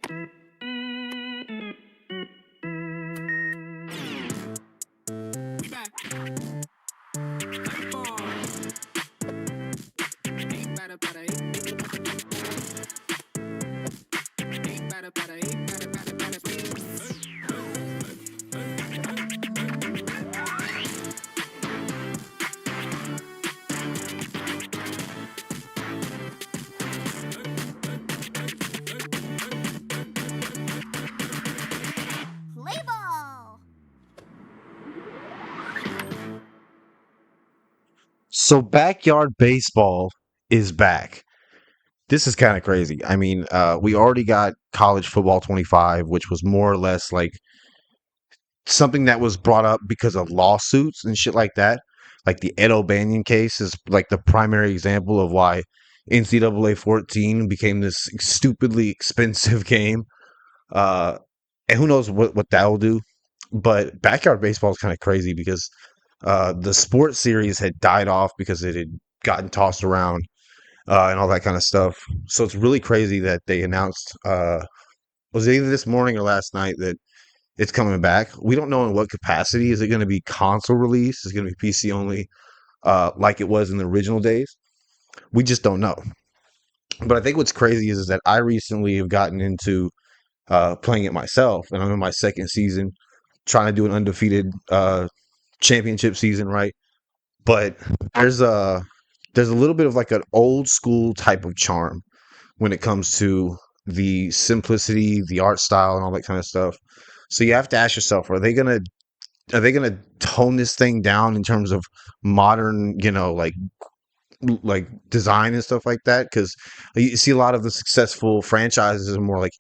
We back. Play ball. Ain't better, better, ain't better, better, ain't better, better, Play ball. So backyard baseball is back. This is kind of crazy. I mean, we already got college football 25, which was more or less like something that was brought up because of lawsuits and shit like that. Like the Ed O'Banion case is like the primary example of why NCAA 14 became this stupidly expensive game. Uh, and who knows what that will do. But backyard baseball is kind of crazy because the sports series had died off because it had gotten tossed around and all that kind of stuff. So it's really crazy that they announced, was it either this morning or last night, that it's coming back. We don't know in what capacity. Is it going to be console release? Is it going to be PC only, like it was in the original days? We just don't know. But I think what's crazy is that I recently have gotten into playing it myself, and I'm in my second season, trying to do an undefeated championship season, right? But there's a there's a little bit of like an old school type of charm when it comes to the simplicity, the art style, and all that kind of stuff. So you have to ask yourself: Are they gonna tone this thing down in terms of modern, like design and stuff like that? Because you see a lot of the successful franchises are more like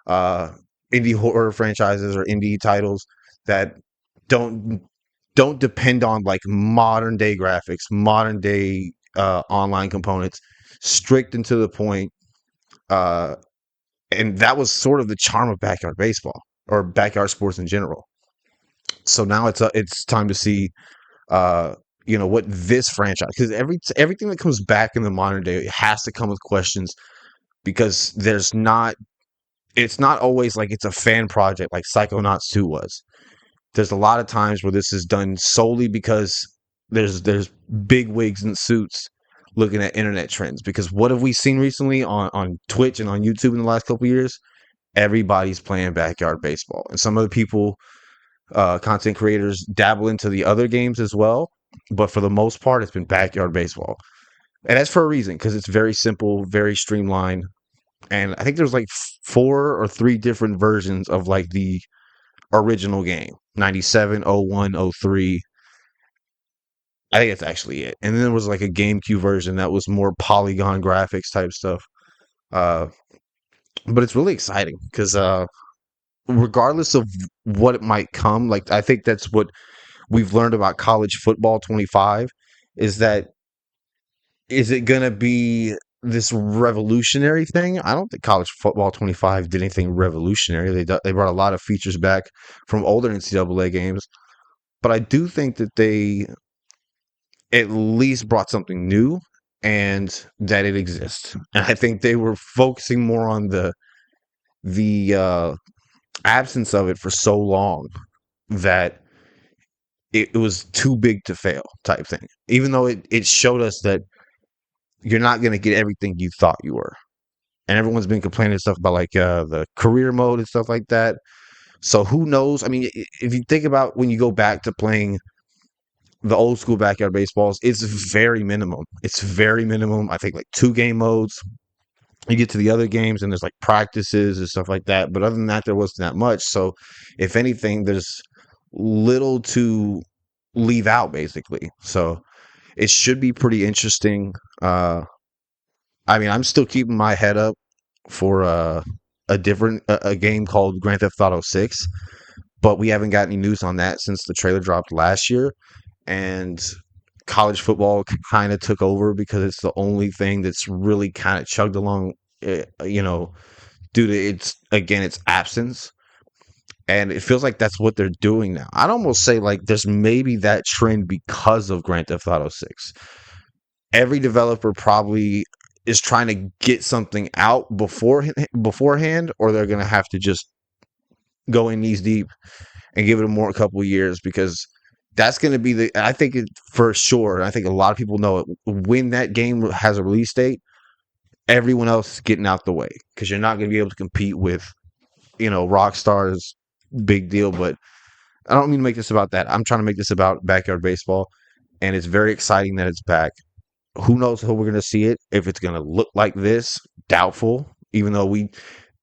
uh, indie horror franchises or indie titles that don't don't depend on like modern day graphics, modern day online components, strict and to the point. Uh, and that was sort of the charm of backyard baseball or backyard sports in general. So now it's time to see uh what this franchise, because everything that comes back in the modern day has to come with questions, because it's not always like it's a fan project like Psychonauts 2 was. There's a lot of times where this is done solely because there's big wigs and suits looking at internet trends. Because what have we seen recently on Twitch and on YouTube in the last couple of years? Everybody's playing backyard baseball, and some of the people, content creators, dabble into the other games as well. But for the most part, it's been backyard baseball, and that's for a reason, because it's very simple, very streamlined. And I think there's like four or three different versions of like the original game: 97, 01, 03. I think that's actually it. And then there was like a GameCube version that was more polygon graphics type stuff. Uh, but it's really exciting because regardless of what it might come, like I think that's what we've learned about college football 25, is that, is it going to be this revolutionary thing? I don't think college football 25 did anything revolutionary. They brought a lot of features back from older NCAA games, but I do think that they at least brought something new and that it exists. And I think they were focusing more on the absence of it for so long that it was too big to fail type thing. Even though it showed us that you're not going to get everything you thought you were. And everyone's been complaining and stuff about like the career mode and stuff like that. So who knows? I mean, if you think about when you go back to playing the old school backyard baseballs, it's very minimum. It's very minimum. I think like 2 game modes. You get to the other games and there's like practices and stuff like that. But other than that, there wasn't that much. So if anything, there's little to leave out basically. So it should be pretty interesting. I mean, I'm still keeping my head up for a game called Grand Theft Auto 6, but we haven't got any news on that since the trailer dropped last year. And college football kind of took over because it's the only thing that's really kind of chugged along, due to its absence. And it feels like that's what they're doing now. I'd almost say like there's maybe that trend because of Grand Theft Auto 6. Every developer probably is trying to get something out beforehand, or they're gonna have to just go in knees deep and give it a couple of years, because that's going to be I think for sure. And I think a lot of people know it. When that game has a release date, everyone else is getting out the way, because you're not going to be able to compete with, Rockstar's big deal. But I don't mean to make this about that. I'm trying to make this about backyard baseball, and it's very exciting that it's back. Who knows how we're going to see it? If it's going to look like this, doubtful. Even though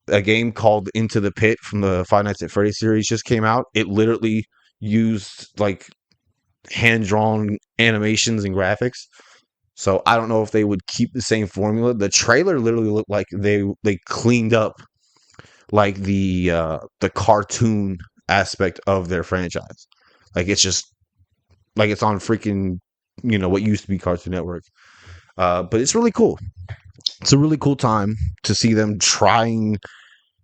a game called Into the Pit from the Five Nights at Freddy's series just came out. It literally used like hand drawn animations and graphics. So I don't know if they would keep the same formula. The trailer literally looked like they cleaned up like the cartoon aspect of their franchise. Like it's just like it's on freaking what used to be Cartoon Network. But it's really cool. It's a really cool time to see them trying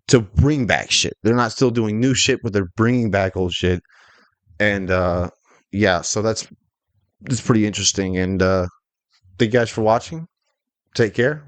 to bring back shit. They're not still doing new shit, but they're bringing back old shit. And yeah, so that's pretty interesting. And thank you guys for watching. Take care.